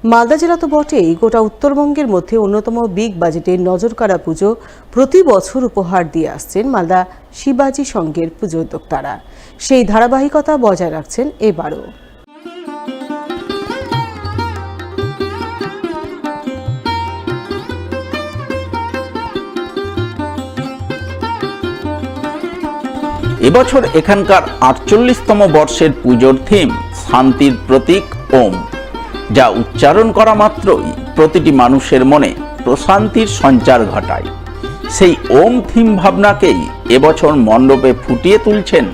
মালদা জেলা তো বটেই, গোটা উত্তরবঙ্গের মধ্যে অন্যতম বিগ বাজেটের নজরকাড়া পুজো প্রতি বছর উপহার দিয়ে আসছেন মালদা শিবাজি সংঘের পুজো উদ্যোক্তারা। সেই ধারাবাহিকতা বজায় রাখছেন এবারও। এবছর এখানকার ৪৮তম বর্ষের পুজোর থিম শান্তির প্রতীক ওম, যা উচ্চারণ করা মাত্রই প্রতিটি মানুষের মনে প্রশান্তির সঞ্চার ঘটায়। সেই ওম থিম ভাবনাকেই এবছর মণ্ডপে ফুটিয়ে তুলছেন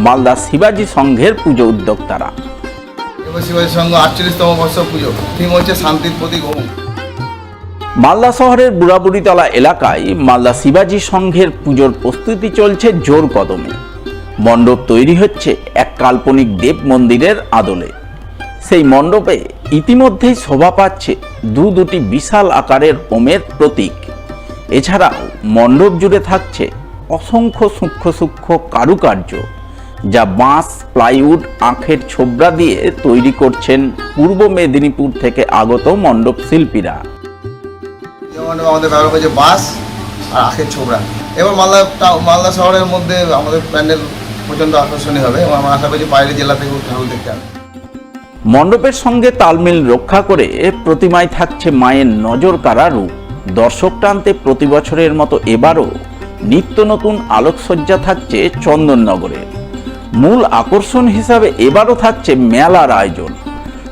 মালদা শিবাজি সংঘের পুজো উদ্যোক্তারা। শিবাজি সংঘ ৪৮তম বর্ষ পুজো থিম হচ্ছে শান্তির প্রতীক ওম। মালদা শহরের বুড়াবুড়িতলা এলাকায় মালদা শিবাজি সংঘের পুজোর প্রস্তুতি চলছে জোর কদমে। মণ্ডপ তৈরি হচ্ছে এক কাল্পনিক দেব মন্দিরের আদলে। সেই মণ্ডপে ইতিমধ্যেই শোভা পাচ্ছে দুটি বিশাল আকারের ওমের প্রতীক। এছাড়াও মণ্ডপ জুড়ে থাকছে অসংখ্য সূক্ষ্ম সূক্ষ্ম কারুকার্য, যা বাঁশ, প্লাইউড, আখের ছোবড়া দিয়ে তৈরি করছেন পূর্ব মেদিনীপুর থেকে আগত মণ্ডপ শিল্পীরা। যেমন আমাদের ব্যবহার হয়েছে বাঁশ আর আখের ছোবড়া। এবার মালদা শহরের মধ্যে আমাদের প্যান্ডেল প্রচণ্ড আকর্ষণীয় হবে এবং আমরা আশা করছি বাইরের জেলা থেকে ঠাকুর দেখতে আসবে। মণ্ডপের সঙ্গে তালমিল রক্ষা করে প্রতিমায় থাকছে মায়ের নজর কাড়া রূপ। দর্শক টানতে প্রতি বছরের মতো এবারও নিত্য নতুন আলোকসজ্জা থাকছে চন্দননগরে। মূল আকর্ষণ হিসাবে এবারও থাকছে মেলার আয়োজন।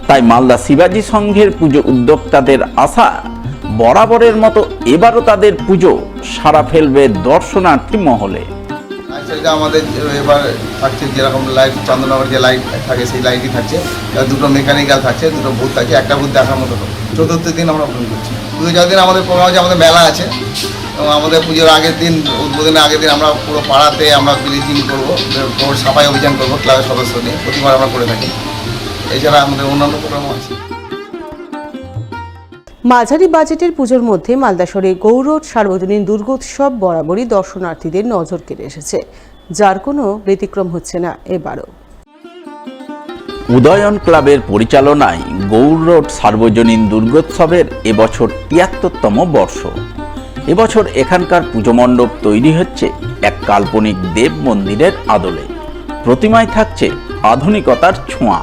তাই মালদা শিবাজি সংঘের পুজো উদ্যোক্তাদের আশা, বরাবরের মতো এবারও তাদের পুজো সাড়া ফেলবে দর্শনার্থী মহলে। আমাদের এবার থাকছে যেরকম লাইট, চন্দননগর যে লাইট থাকে সেই লাইটই থাকছে, দুটো মেকানিক্যাল থাকছে, দুটো বুথ থাকছে, একটা বুথ দেখার মতো। চতুর্থ দিন আমরা ওপেন করছি। পুজো যার দিন আমাদের প্রোগ্রাম আছে, আমাদের মেলা আছে এবং আমাদের পুজোর আগের দিন, উদ্বোধনের আগের দিন আমরা পুরো পাড়াতে আমরা ব্লিচিং করবো, সাফাই অভিযান করবো ক্লাবের সদস্য নিয়ে, প্রতিবার আমরা করে থাকি। এছাড়া আমাদের অন্যান্য প্রোগ্রামও আছে। মাঝারি বাজেটের পুজোর মধ্যে মালদা শহরে গৌরোড সার্বজনীন দুর্গোৎসব বরাবরই দর্শনার্থীদের নজর কেড়ে এসেছে, যার কোনো ব্যতিক্রম হচ্ছে না এবারও। উদয়ন ক্লাবের পরিচালনায় গৌরোড সার্বজনীন দুর্গোৎসবের এবছর ৭৩তম বর্ষ। এবছর এখানকার পুজো মণ্ডপ তৈরি হচ্ছে এক কাল্পনিক দেব মন্দিরের আদলে। প্রতিমায় থাকছে আধুনিকতার ছোঁয়া,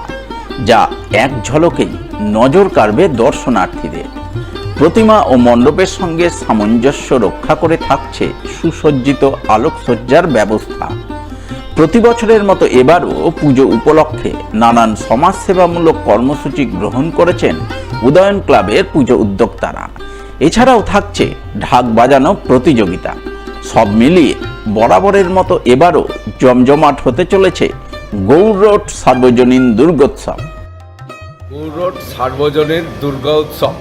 যা এক ঝলকেই নজর কাড়বে দর্শনার্থীদের। প্রতিমা ও মণ্ডপের সঙ্গে সামঞ্জস্য রক্ষা করে থাকছে সুসজ্জিত আলোকসজ্জার ব্যবস্থা। প্রতি বছরের মতো এবারও পুজো উপলক্ষে নানান সমাজসেবামূলক কর্মসূচি গ্রহণ করেছেন উদয়ন ক্লাবের পুজো উদ্যোক্তারা। এছাড়াও থাকছে ঢাক বাজানো প্রতিযোগিতা। সব মিলিয়ে বরাবরের মতো এবারও জমজমাট হতে চলেছে গৌরোড সার্বজনীন দুর্গোৎসব। গৌরোড সার্বজনীন দুর্গোৎসব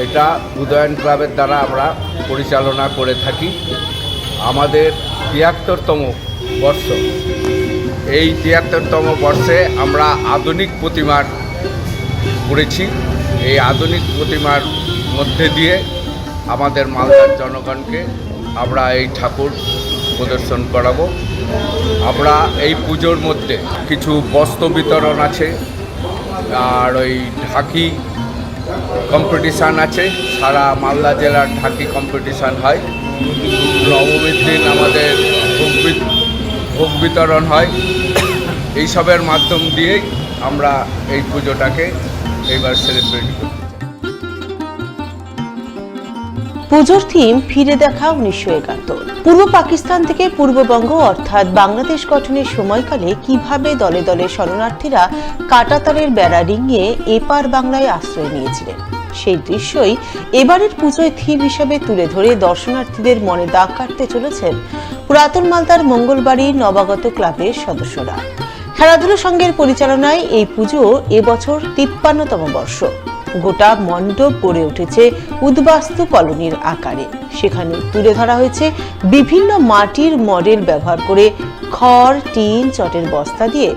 এটা উদয়ন ক্লাবের দ্বারা আমরা পরিচালনা করে থাকি। আমাদের ৭৩তম বর্ষ। এই ৭৩তম বর্ষে আমরা আধুনিক প্রতিমার করেছি। এই আধুনিক প্রতিমার মধ্যে দিয়ে আমাদের মালদার জনগণকে আমরা এই ঠাকুর প্রদর্শন করাবো। আমরা এই পুজোর মধ্যে কিছু বস্ত্র বিতরণ আছে, আর ওই ঢাকি কম্পিটিশান আছে। সারা মালদা জেলার ঢাকি কম্পিটিশান হয়। নবমীর দিন আমাদের ভোগ বিতরণ হয়। এইসবের মাধ্যম দিয়েই আমরা এই পুজোটাকে এইবার সেলিব্রেট করি। পুজোর থিম ফিরে দেখা ১৯৭১। পূর্ব পাকিস্তান থেকে পূর্ববঙ্গ অর্থাৎ বাংলাদেশ গঠনের সময়কালে কিভাবে দলে দলে শরণার্থীরা কাঁটাতারের বেড়া ডিঙিয়ে এপার বাংলায় আশ্রয় নিয়েছিলেন, সেই দৃশ্যই এবারের পুজোয় থিম হিসাবে তুলে ধরে দর্শনার্থীদের মনে দাগ কাটতে চলেছেন পুরাতন মালদার মঙ্গলবাড়ির নবাগত ক্লাবের সদস্যরা। খেলাধুলা সংঘের পরিচালনায় এই পুজো এবছর ৫৩তম বর্ষ। গোটা মণ্ডপ গড়ে উঠেছে উদ্বাস্তু কলোনির আকারে। সেখানে তুলে ধরা হয়েছে বিভিন্ন মাটির মডেল ব্যবহার করে খড়, টিন, চটের বস্তা দিয়ে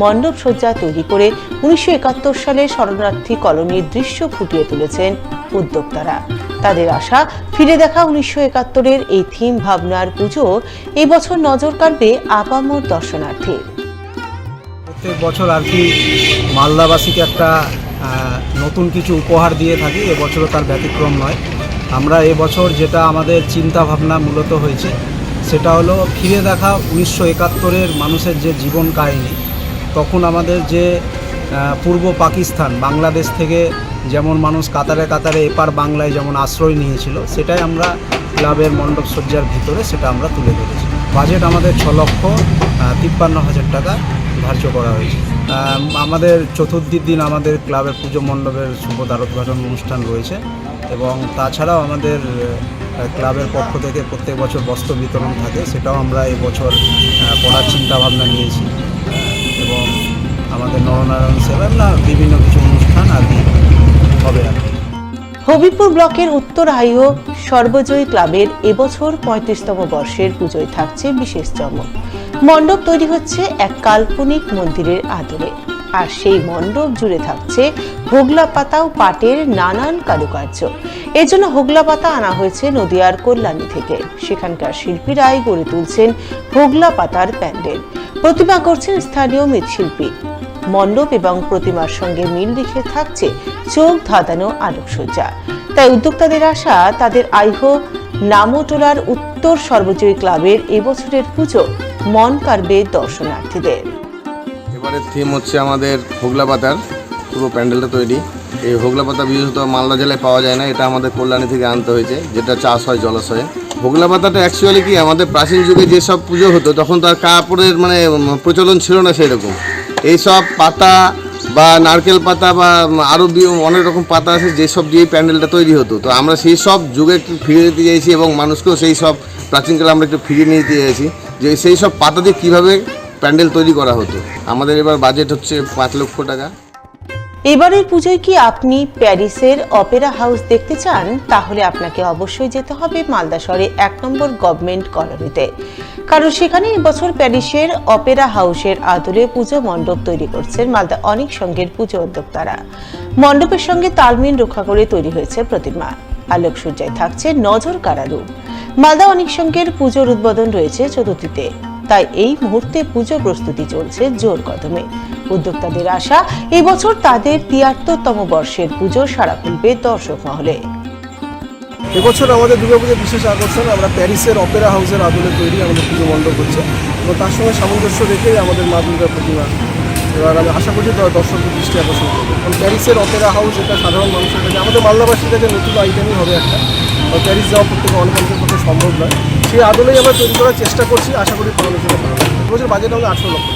মণ্ডপ সজ্জা তৈরি করে ১৯৭১ সালে শরণার্থী কলোনির দৃশ্য ফুটিয়ে তুলেছেন উদ্যোক্তারা। তাদের আশা, ফিরে দেখা ১৯৭১-এর এই থিম ভাবনার পুজো এই বছর নজর কাড়বে আপামর দর্শনার্থী। প্রত্যেক বছর আর কি মালদাবাসীকে একটা নতুন কিছু উপহার দিয়ে থাকি। এবছরও তার ব্যতিক্রম নয়। আমরা এবছর যেটা আমাদের চিন্তা ভাবনা মূলত হয়েছে সেটা হলো ফিরে দেখা 1971-এর মানুষের যে জীবন কাহিনী। তখন আমাদের যে পূর্ব পাকিস্তান বাংলাদেশ থেকে যেমন মানুষ কাতারে কাতারে এপার বাংলায় যেমন আশ্রয় নিয়েছিল, সেটাই আমরা ক্লাবের মণ্ডপসজ্জার ভিতরে সেটা আমরা তুলে ধরেছি। বাজেট আমাদের 6,53,হাজার টাকা ধার্য করা হয়েছে। আমাদের চতুর্থীর দিন আমাদের ক্লাবের পুজো মণ্ডপের শুভ দ্বারোদ্ঘাটন অনুষ্ঠান রয়েছে এবং তাছাড়াও আমাদের ক্লাবের পক্ষ থেকে প্রত্যেক বছর বস্ত্র বিতরণ থাকে, সেটাও আমরা এবছর করার চিন্তাভাবনা নিয়েছি এবং আমাদের নরনারায়ণ সেবার না বিভিন্ন কিছু অনুষ্ঠান আর কি হবে আর কি। হবিপুর ব্লকের উত্তর হাইও সর্বজয়ী ক্লাবের এবছর 35তম বর্ষের পুজোয় থাকছে বিশেষ চমক। মণ্ডপ তৈরি হচ্ছে এক কাল্পনিক মন্দিরের আদলে, আর সেই মণ্ডপ জুড়ে থাকছে হোগলা পাতা ও পাটের নানান কারুকার্য। এর জন্য হোগলা পাতা আনা হয়েছে নদিয়ার কল্যাণী থেকে। সেখানকার শিল্পীরাই গড়ে তুলছেন হোগলা পাতার প্যান্ডেল, প্রতিমা করছেন স্থানীয় মৃৎশিল্পী। মণ্ডপ এবং প্রতিমার সঙ্গে মিল রেখে থাকছে চোখ ধাঁধানো আলোকসজ্জা। তাই উদ্যোক্তাদের আশা, তাদের আইহো নামোটোলার উত্তর সর্বজয়ী ক্লাবের এবছরের পুজো মন কাড়বে দর্শনার্থীদের। এবারের থিম হচ্ছে আমাদের হোগলা পাতার পুরো প্যান্ডেলটা তৈরি। এই হোগলা পাতা বিশেষত মালদা জেলায় পাওয়া যায় না, এটা আমাদের কল্যাণী থেকে আনতে হয়েছে, যেটা চাষ হয় জলাশয়ে। হোগলা পাতাটা অ্যাকচুয়ালি কি আমাদের প্রাচীন যুগে যেসব পুজো হতো তখন তার কাপড়ের প্রচলন ছিল না সেরকম। এইসব পাতা বা নারকেল পাতা বা আরও অনেক রকম পাতা আছে যেসব দিয়ে প্যান্ডেলটা তৈরি হতো। তো আমরা সেই সব যুগে একটু ফিরে যেতে চাইছি এবং মানুষকেও সেই সব প্রাচীনকালে আমরা একটু ফিরিয়ে নিয়ে যেতে চাইছি যে সেই সব পাতা দিয়ে কীভাবে প্যান্ডেল তৈরি করা হতো। আমাদের এবার বাজেট হচ্ছে 5 লক্ষ টাকা। এবারের পুজোয় কি আপনি প্যারিসের অপেরা হাউস দেখতে চান? তাহলে আপনাকে অবশ্যই যেতে হবে মালদা শহরে 1 নম্বর গভর্নমেন্ট কলোনিতে, কারণ সেখানে এবছর প্যারিসের অপেরা হাউসের আদলে পুজো মণ্ডপ তৈরি করছেন মালদা অনেক সংঘের পুজো উদ্যোক্তারা। মণ্ডপের সঙ্গে তালমিল রক্ষা করে তৈরি হয়েছে প্রতিমা। আলোকসজ্জায় থাকছে নজর কাড়া রূপ। মালদা অনেক সংঘের পুজোর উদ্বোধন রয়েছে চতুর্থীতে, তাই এই মুহূর্তে পুজো প্রস্তুতি চলছে জোর কদমে। উদ্যোক্তাদের আশা, এবছর তাদের 73তম বর্ষের পুজো সাড়া ফেলবে দর্শক মহলে। এবছর আমাদের দুর্গাপুজোর বিশেষ আকর্ষণ, আমরা প্যারিসের অপেরা হাউসের আদলে তৈরি আমাদের পুজো মণ্ডপ হচ্ছে এবং তার সঙ্গে সামঞ্জস্য রেখেই আমাদের মা দুর্গার প্রতিমা। এবার আমি আশা করছি দর্শকদের দৃষ্টি আকর্ষণ করবো, কারণ প্যারিসের অপেরা হাউস এটা সাধারণ মানুষের কাছে, আমাদের মালদাবাসীর কাছে নতুন আইটেমই হবে একটা। প্যারিস যাওয়া প্রত্যেকে অনেক মানুষের পক্ষে সম্ভব নয়, সেই আদলেই আমরা তৈরি করার চেষ্টা করছি। আশা করি পাওয়া যাবে। এবছর বাজেট আমাদের 18 লক্ষ।